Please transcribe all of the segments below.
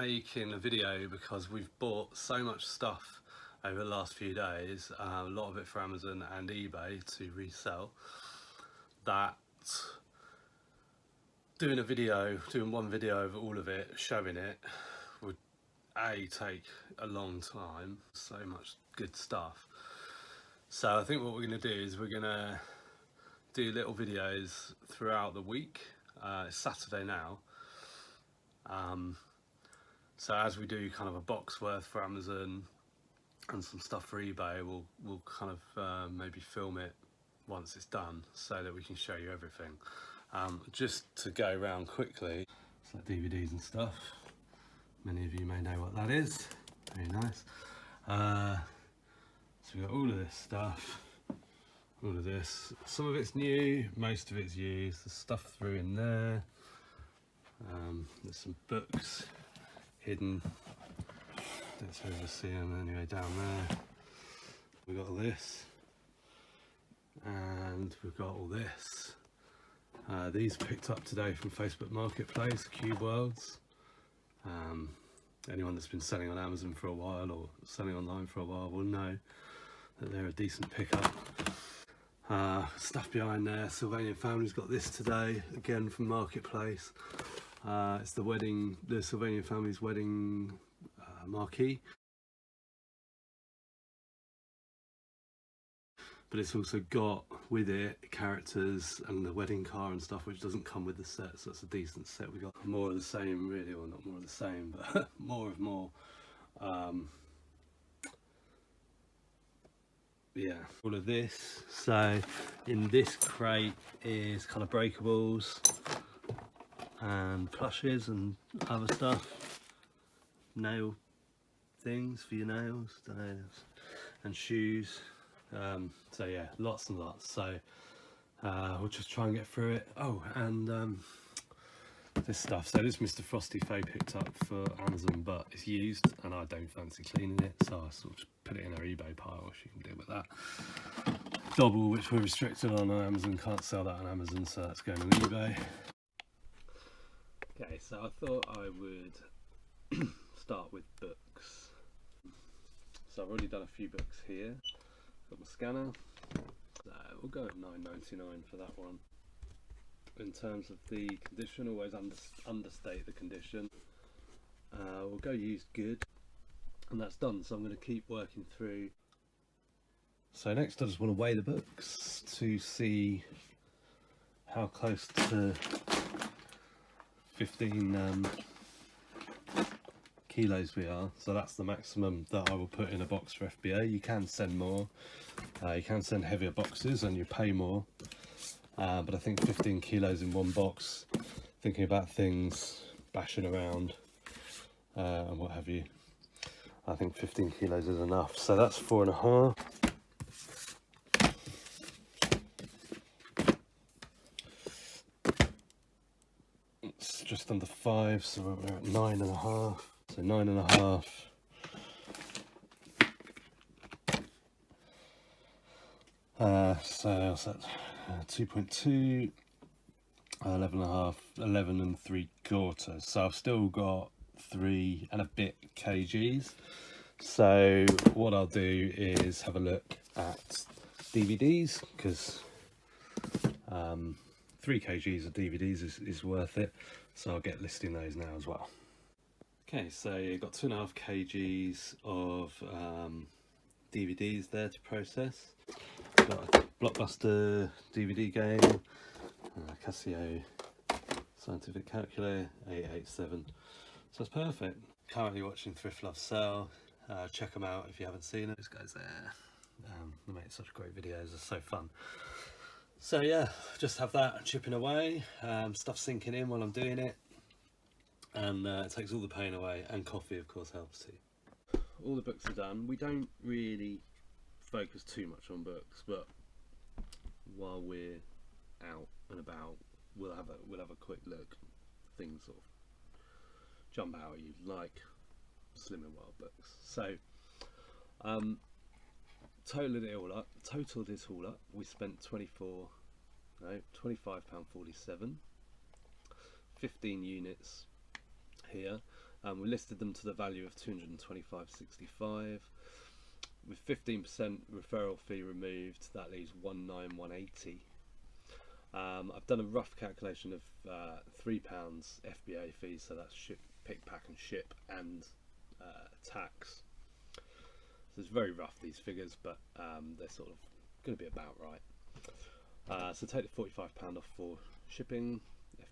making a video because we've bought so much stuff over the last few days, a lot of it for Amazon and eBay to resell, that doing one video of all of it, showing it, would take a long time, so much good stuff. So I think what we're going to do is we're going to do little videos throughout the week. It's Saturday now, so as we do kind of a box worth for Amazon and some stuff for eBay, we'll kind of maybe film it once it's done so that we can show you everything. Just to go around quickly, it's like DVDs and stuff. Many of you may know what that is. Very nice. So we've got all of this stuff, all of this. Some of it's new, most of it's used. There's stuff through in there. There's some books hidden. Don't suppose you'll see them anyway down there. We've got all this, and we've got all this. These picked up today from Facebook Marketplace, Cube Worlds. Anyone that's been selling on Amazon for a while or selling online for a while will know that they're a decent pickup. Stuff behind there, Sylvanian Family's got this today, again from Marketplace. It's the Sylvanian Family's wedding marquee. But it's also got with it characters and the wedding car and stuff, which doesn't come with the set, so it's a decent set. We got more of the same, really, or not more of the same, but more of more. Yeah, all of this. So in this crate is kind of breakables and plushes and other stuff, nail things for your nails, and shoes. So yeah, lots and lots. So we'll just try and get through it. Oh, and this stuff. So this Mr. Frosty Faye picked up for Amazon, but it's used and I don't fancy cleaning it, so I sort of just put it in our eBay pile. She can deal with that. Double, which we're restricted on Amazon, can't sell that on Amazon, so that's going on eBay. Okay, so I thought I would start with books. So I've already done a few books here. Got my scanner. We'll go at $9.99 for that one. In terms of the condition, always understate the condition. We'll go used good, and that's done. So I'm going to keep working through. So next, I just want to weigh the books to see how close to 15 kilos we are. So that's the maximum that I will put in a box for FBA. You can send more, you can send heavier boxes and you pay more, but I think 15 kilos in one box, thinking about things bashing around and what have you, I think 15 kilos is enough. So that's 4.5. It's just under 5, so we're at 9.5. So 9.5. So what's that? 2.2, 11.5, 11 3/4. So I've still got 3 and a bit kgs. So what I'll do is have a look at DVDs, because 3 kgs of DVDs is worth it. So I'll get listing those now as well. Okay, so you've got 2.5 kgs of DVDs there to process. Got a Blockbuster DVD game, Casio Scientific Calculator 887. So it's perfect. Currently watching Thrift Love Sell. Check them out if you haven't seen it. Those guys there, they make such great videos. They're so fun. So yeah, just have that chipping away. Stuff sinking in while I'm doing it. And it takes all the pain away, and coffee of course helps too. All the books are done. We don't really focus too much on books, but while we're out and about, we'll have a quick look. Things sort of jump out at you, like Slim and Wild books. So totaled it all up, we spent £25.47, 15 units here. We listed them to the value of $225.65. With 15% referral fee removed, that leaves $191.80. I've done a rough calculation of £3 FBA fees, so that's pick, pack and ship, and tax. So it's very rough, these figures, but they're sort of going to be about right. So take the £45 off for shipping,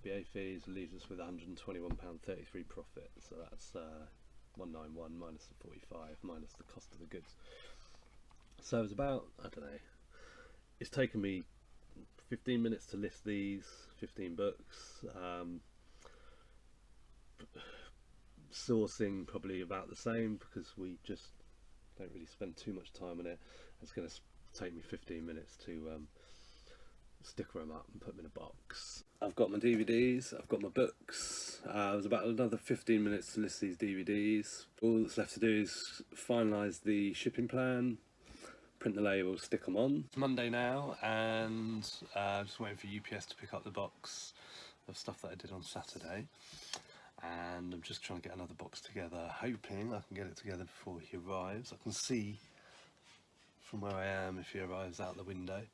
FBA fees, leaves us with £121.33 profit. So that's 191 minus the 45 minus the cost of the goods. So it's about, I don't know, it's taken me 15 minutes to list these 15 books. Sourcing probably about the same, because we just don't really spend too much time on it. It's going to take me 15 minutes to sticker them up and put them in a box. I've got my DVDs, I've got my books. It was about another 15 minutes to list these DVDs. All that's left to do is finalise the shipping plan, print the labels, stick them on. It's Monday now, and just waiting for UPS to pick up the box of stuff that I did on Saturday. And I'm just trying to get another box together, hoping I can get it together before he arrives. I can see from where I am if he arrives out the window,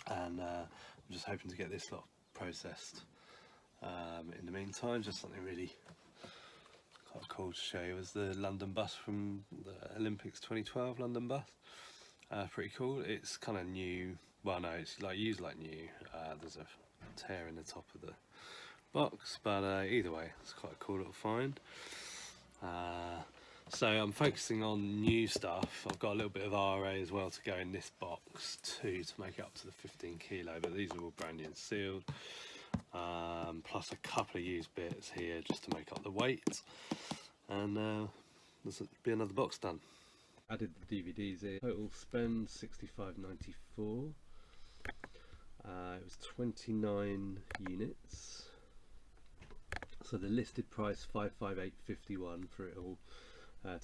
and I'm just hoping to get this lot processed. In the meantime, just something really quite cool to show you was the London bus from the Olympics 2012 London bus. Pretty cool. It's kind of new. Well, no, it's like used like new. There's a tear in the top of the box, but either way, it's quite a cool little find. So I'm focusing on new stuff. I've got a little bit of RA as well to go in this box too, to make it up to the 15 kilo, but these are all brand new and sealed, plus a couple of used bits here just to make up the weight, and there's be another box done. Added the DVDs in. Total spend $65.94. It was 29 units. So the listed price $558.51 for it all.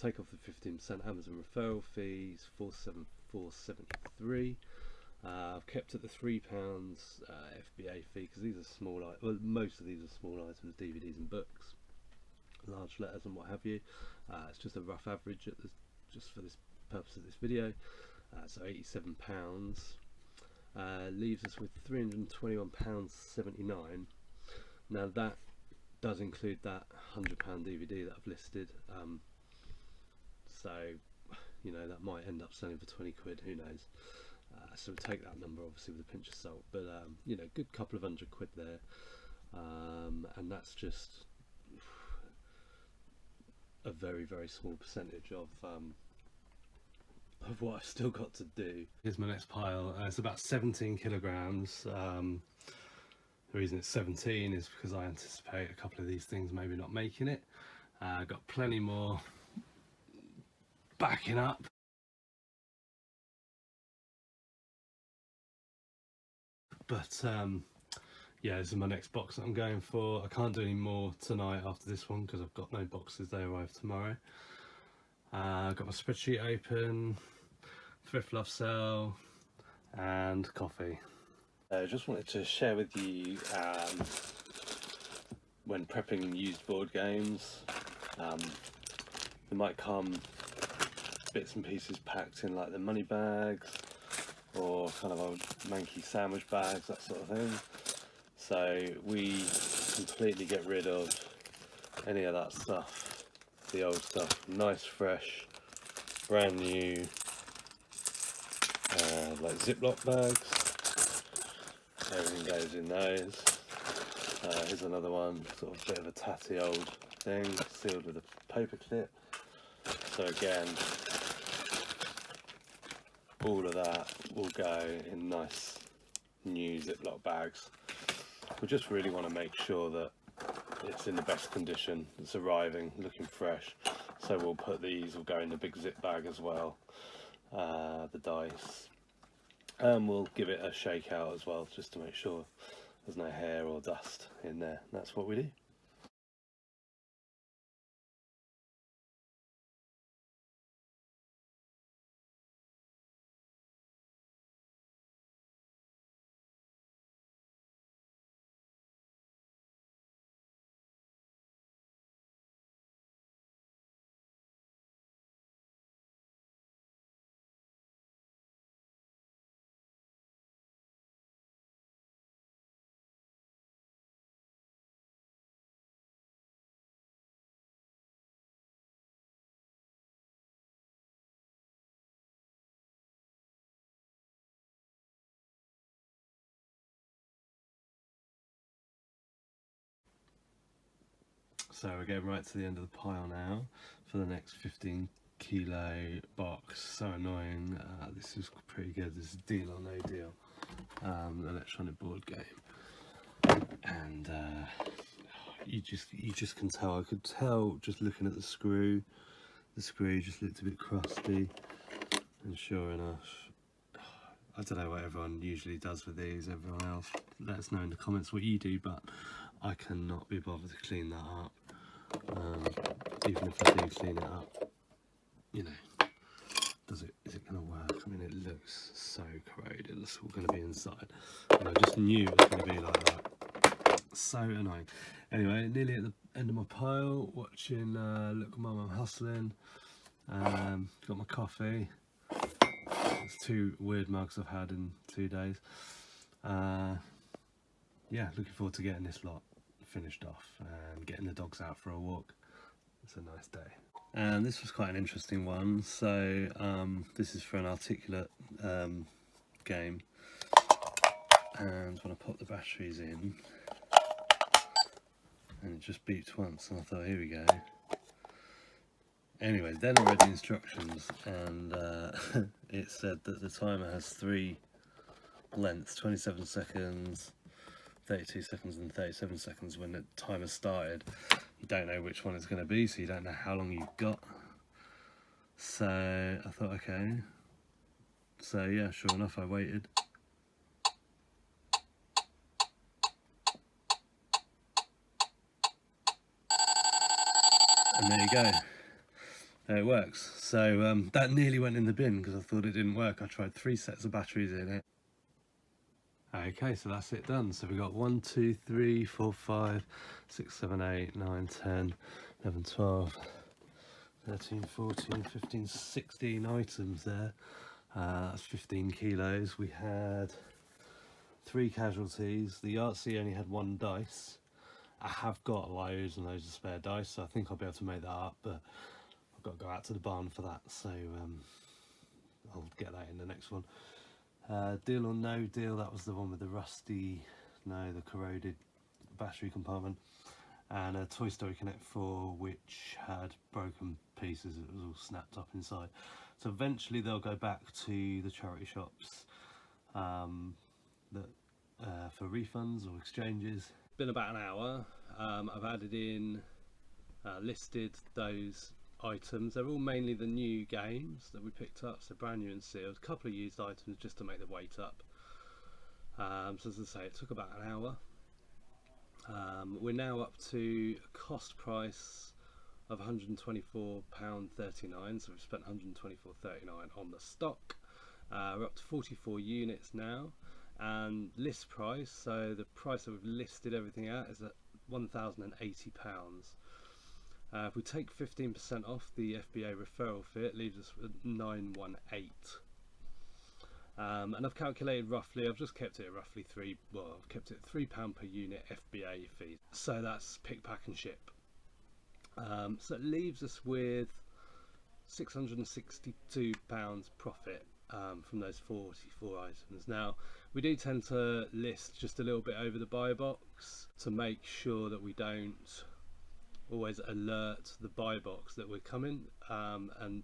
Take off the 15% Amazon referral fees, $474.73. I've kept at the £3 FBA fee, because these are small. Well, most of these are small items, DVDs and books, large letters and what have you. It's just a rough average at just for this purpose of this video. So £87 leaves us with £321.79. Now that does include that £100 DVD that I've listed, so you know that might end up selling for 20 quid, who knows. So we'll take that number obviously with a pinch of salt, but you know, good couple of £100 there, and that's just a very, very small percentage of what I've still got to do. Here's my next pile. It's about 17 kilograms. The reason it's 17 is because I anticipate a couple of these things maybe not making it. Got plenty more backing up. But yeah, this is my next box that I'm going for. I can't do any more tonight after this one because I've got no boxes, they arrive tomorrow. Got my spreadsheet open, thrift love sale, and coffee. I just wanted to share with you, when prepping used board games, there might come bits and pieces packed in like the money bags or kind of old manky sandwich bags, that sort of thing. So we completely get rid of any of that stuff, the old stuff, nice fresh, brand new, like Ziploc bags. Everything goes in those. Here's another one, sort of bit of a tatty old thing, sealed with a paper clip. So again, all of that will go in nice new Ziploc bags. We just really want to make sure that it's in the best condition, it's arriving, looking fresh. So we'll put these, will go in the big zip bag as well, the dice. And we'll give it a shake out as well, just to make sure there's no hair or dust in there. That's what we do. So we're getting right to the end of the pile now for the next 15 kilo box. So annoying. This is pretty good. This is Deal or No Deal, electronic board game, and you just can tell. I could tell just looking at the screw. The screw just looked a bit crusty, and sure enough, I don't know what everyone usually does with these. Everyone else, let us know in the comments what you do, but I cannot be bothered to clean that up. Even if I do clean it up, you know, is it going to work? I mean, it looks so corroded. It's all going to be inside, and I just knew it was going to be like that. So annoying. Anyway, nearly at the end of my pile, watching Look Mum, I'm Hustling. Got my coffee. It's 2 weird mugs I've had in 2 days. Yeah, looking forward to getting this lot finished off and getting the dogs out for a walk. It's a nice day. And this was quite an interesting one. So this is for an articulate game, and when I put the batteries in, and it just beeped once, and I thought, here we go. Anyway, then I read the instructions, and it said that the timer has 3 lengths: 27 seconds, 32 seconds and 37 seconds. When the timer started, you don't know which one it's going to be, so you don't know how long you've got. So I thought, okay. So yeah, sure enough, I waited. And there you go. It works. So that nearly went in the bin because I thought it didn't work. I tried 3 sets of batteries in it. Okay, so that's it done. So we got 1, 2, 3, 4, 5, 6, 7, 8, 9, 10, 11, 12, 13, 14, 15, 16 items there. That's 15 kilos. We had 3 casualties. The Yahtzee only had 1 dice. I have got loads and loads of spare dice, so I think I'll be able to make that up, but I've got to go out to the barn for that, so I'll get that in the next one. Deal or No Deal, that was the one with the the corroded battery compartment, and a Toy Story Connect 4 which had broken pieces. It was all snapped up inside. So eventually they'll go back to the charity shops for refunds or exchanges. Been about an hour. I've added in, listed those items. They're all mainly the new games that we picked up, so brand new and sealed. A couple of used items just to make the weight up. So as I say, it took about an hour. We're now up to a cost price of £124.39, so we've spent £124.39 on the stock. We're up to 44 units now, and list price, so the price that we've listed everything at, is at £1,080. If we take 15% off the FBA referral fee, it leaves us with 918. And I've calculated roughly, I've just kept it at roughly I've kept it £3 per unit FBA fee. So that's pick, pack and ship. So it leaves us with £662 profit from those 44 items. Now, we do tend to list just a little bit over the buy box to make sure that we don't always alert the buy box that we're coming, and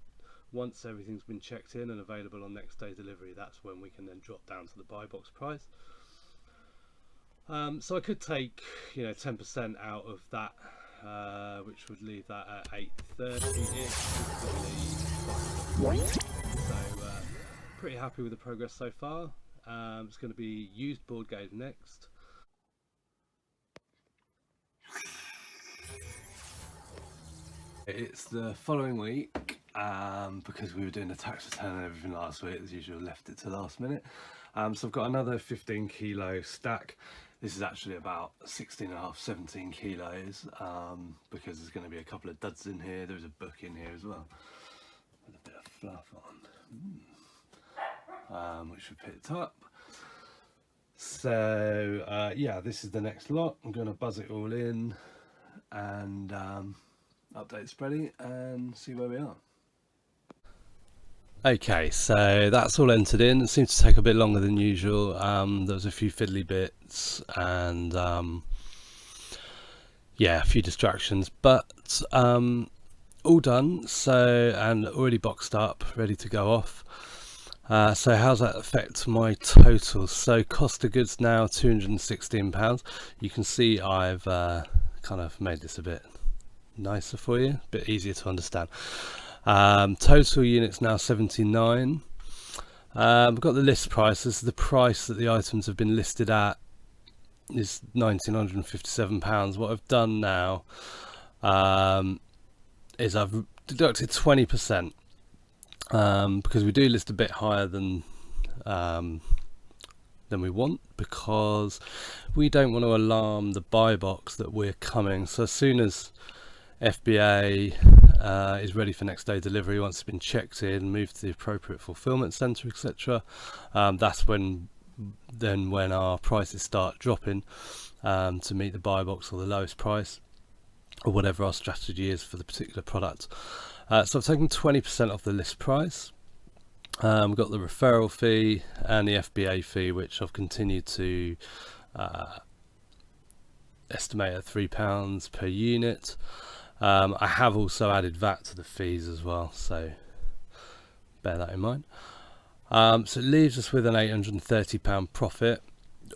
once everything's been checked in and available on next day delivery, that's when we can then drop down to the buy box price. So I could take 10% out of that, which would leave that at 830-ish. So pretty happy with the progress so far. It's going to be used board games next. It's the following week, because we were doing the tax return and everything last week, as usual, left it to last minute. So I've got another 15 kilo stack. This is actually about 16.5, 17 kilos, because there's going to be a couple of duds in here. There's a book in here as well, with a bit of fluff on, which we picked up. So yeah, this is the next lot. I'm going to buzz it all in and update spreading and see where we are. Okay, so that's all entered in. It seems to take a bit longer than usual. There was a few fiddly bits, and yeah, a few distractions, but all done. So, and already boxed up, ready to go off. So how's that affect my total? So cost of goods now £216. You can see I've kind of made this a bit nicer for you, a bit easier to understand. Total units now 79. We've got the list price. This is the price that the items have been listed at, is £1,957. What I've done now is I've deducted 20%, because we do list a bit higher than we want, because we don't want to alarm the buy box that we're coming. So as soon as FBA is ready for next day delivery, once it's been checked in, moved to the appropriate fulfillment center, etc., that's when our prices start dropping to meet the buy box or the lowest price, or whatever our strategy is for the particular product. So I've taken 20% off the list price. We've got the referral fee and the FBA fee, which I've continued to estimate at £3 per unit. I have also added VAT to the fees as well, so bear that in mind. So it leaves us with an £830 profit,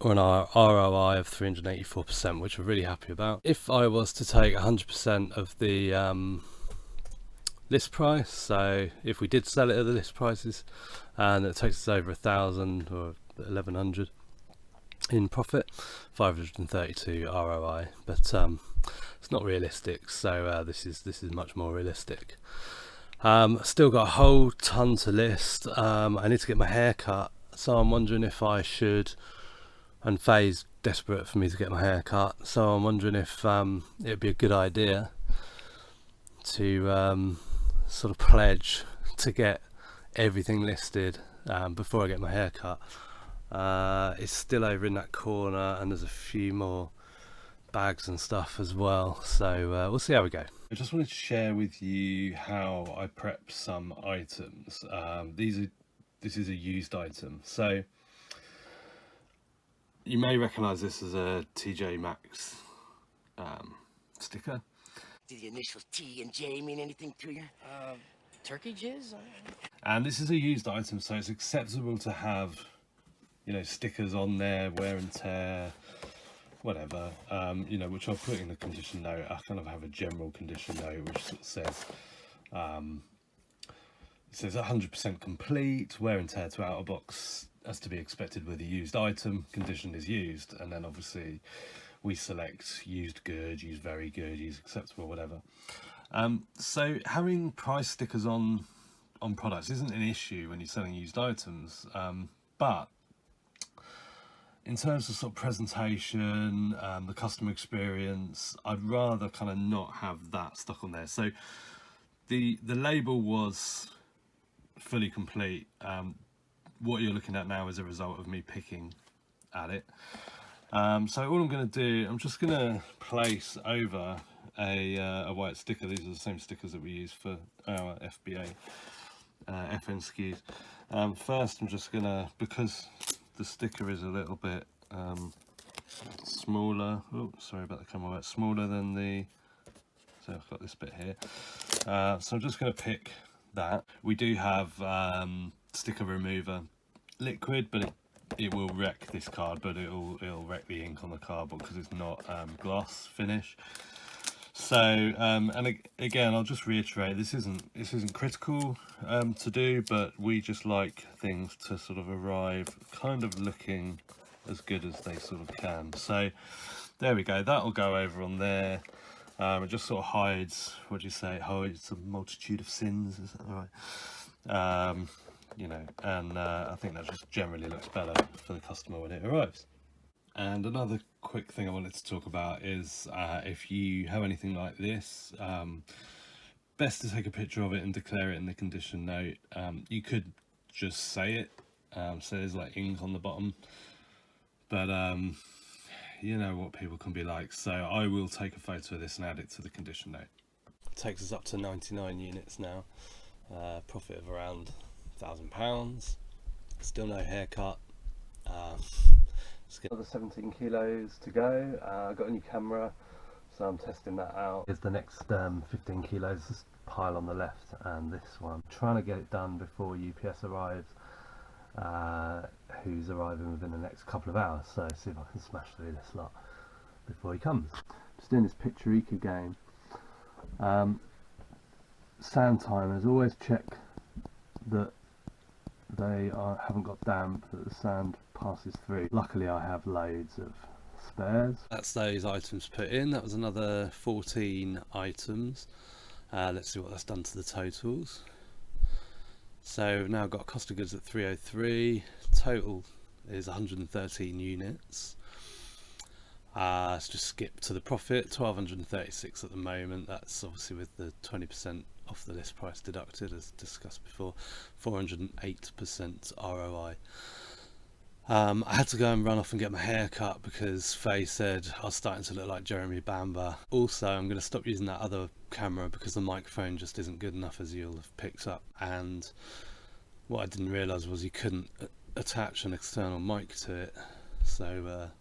or an ROI of 384%, which we're really happy about. If I was to take 100% of the list price, so if we did sell it at the list prices, and it takes us over 1,000 or 1,100 in profit, 532 ROI, but it's not realistic. So this is much more realistic. Still got a whole ton to list. I need to get my hair cut, so I'm wondering if I should, and Faye's desperate for me to get my hair cut, so I'm wondering if it'd be a good idea to sort of pledge to get everything listed before I get my hair cut. It's still over in that corner, and there's a few more bags and stuff as well, so we'll see how we go. I just wanted to share with you how I prep some items. This is a used item, so you may recognise this as a TJ Maxx sticker. Do the initials T and J mean anything to you? Turkey jizz? And this is a used item, so it's acceptable to have, you know, stickers on there, wear and tear, whatever, you know, which I'll put in the condition note. I kind of have a general condition note which sort of says, it says 100% complete, wear and tear to outer box as to be expected with a used item, condition is used, and then obviously we select used good, used very good, used acceptable, whatever. So having price stickers on products isn't an issue when you're selling used items, but in terms of sort of presentation, the customer experience, I'd rather kind of not have that stuck on there. So the label was fully complete. What you're looking at now is a result of me picking at it. So all I'm going to do, I'm just going to place over a white sticker. These are the same stickers that we use for our FBA FN SKUs. First I'm just going to, because the sticker is a little bit smaller, oh sorry about the camera work, smaller than the, so I've got this bit here, so I'm just going to pick that. We do have sticker remover liquid, but it will wreck this card, but it'll wreck the ink on the cardboard because it's not gloss finish. So and again, I'll just reiterate, this isn't critical to do, but we just like things to sort of arrive kind of looking as good as they sort of can. So there we go, that'll go over on there. It just sort of hides, what do you say, it hides a multitude of sins, is that right? You know, and I think that just generally looks better for the customer when it arrives. And another quick thing I wanted to talk about is if you have anything like this, best to take a picture of it and declare it in the condition note. You could just say it, so there's like ink on the bottom, but you know what people can be like, so I will take a photo of this and add it to the condition note. It takes us up to 99 units now, profit of around £1,000, still no haircut. Another 17 kilos to go. I got a new camera, So I'm testing that out. Here's the next 15 kilos pile on the left, and this one. I'm trying to get it done before UPS arrives, who's arriving within the next couple of hours, so see if I can smash through this lot before he comes. Just doing this Picturica game. Sand timers, always check that they haven't got damp, that the sand passes through. Luckily I have loads of spares. That's those items put in. That was another 14 items. Let's see what that's done to the totals. So we've now got cost of goods at 303, total is 113 units. Let's just skip to the profit, 1236 at the moment. That's obviously with the 20% off the list price deducted, as discussed before. 408% ROI. I had to go and run off and get my hair cut because Faye said I was starting to look like Jeremy Bamber. Also, I'm going to stop using that other camera because the microphone just isn't good enough, as you'll have picked up. And what I didn't realise was you couldn't attach an external mic to it, so I've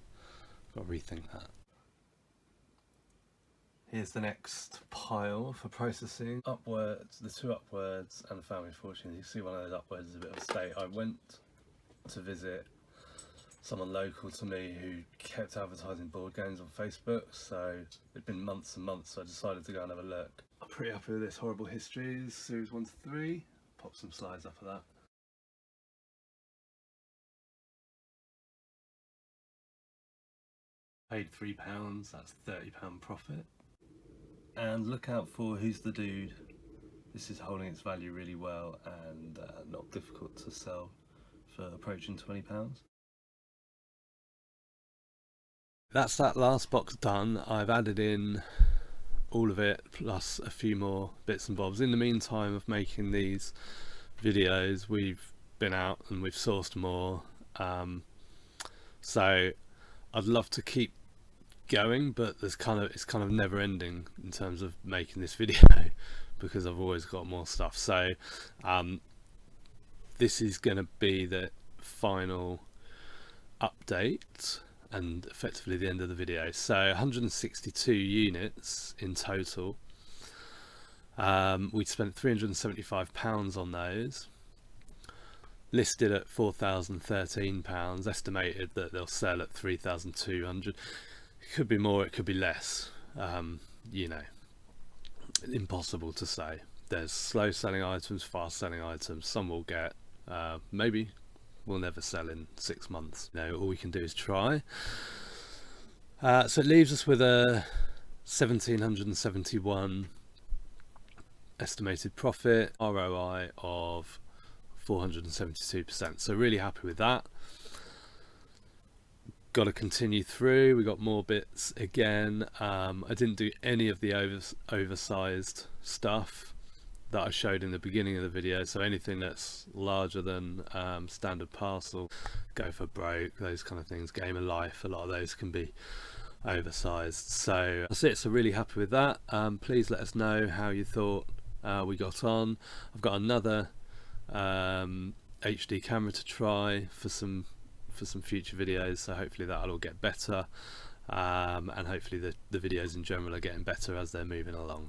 got to rethink that. Here's the next pile for processing. Upwards, the two upwards and the family fortune. You see one of those upwards is a bit of a state. I went to visit someone local to me who kept advertising board games on Facebook, so it'd been months and months, so I decided to go and have a look. I'm pretty happy with this. Horrible Histories, series 1 to 3. Pop some slides up of that. Paid £3, that's £30 profit. And look out for Who's the Dude. This is holding its value really well and not difficult to sell for approaching £20. That's that last box done. I've added in all of it plus a few more bits and bobs. In the meantime of making these videos, we've been out and we've sourced more. So I'd love to keep going, but it's kind of never ending in terms of making this video because I've always got more stuff. So this is going to be the final update and effectively the end of the video. So 162 units in total. We spent £375 on those, listed at £4,013, estimated that they'll sell at £3,200. It could be more, it could be less, you know, impossible to say. There's slow selling items, fast selling items. Some will get, maybe we'll never sell in 6 months. You know, all we can do is try. So it leaves us with a 1,771 estimated profit, ROI of 472%. So really happy with that. Got to continue through. We got more bits again. I didn't do any of the oversized stuff that I showed in the beginning of the video, so anything that's larger than standard parcel, go for broke, those kind of things, game of life, a lot of those can be oversized. So that's it. So really happy with that. Please let us know how you thought we got on. I've got another HD camera to try for some future videos, so hopefully that'll all get better, and hopefully the videos in general are getting better as they're moving along.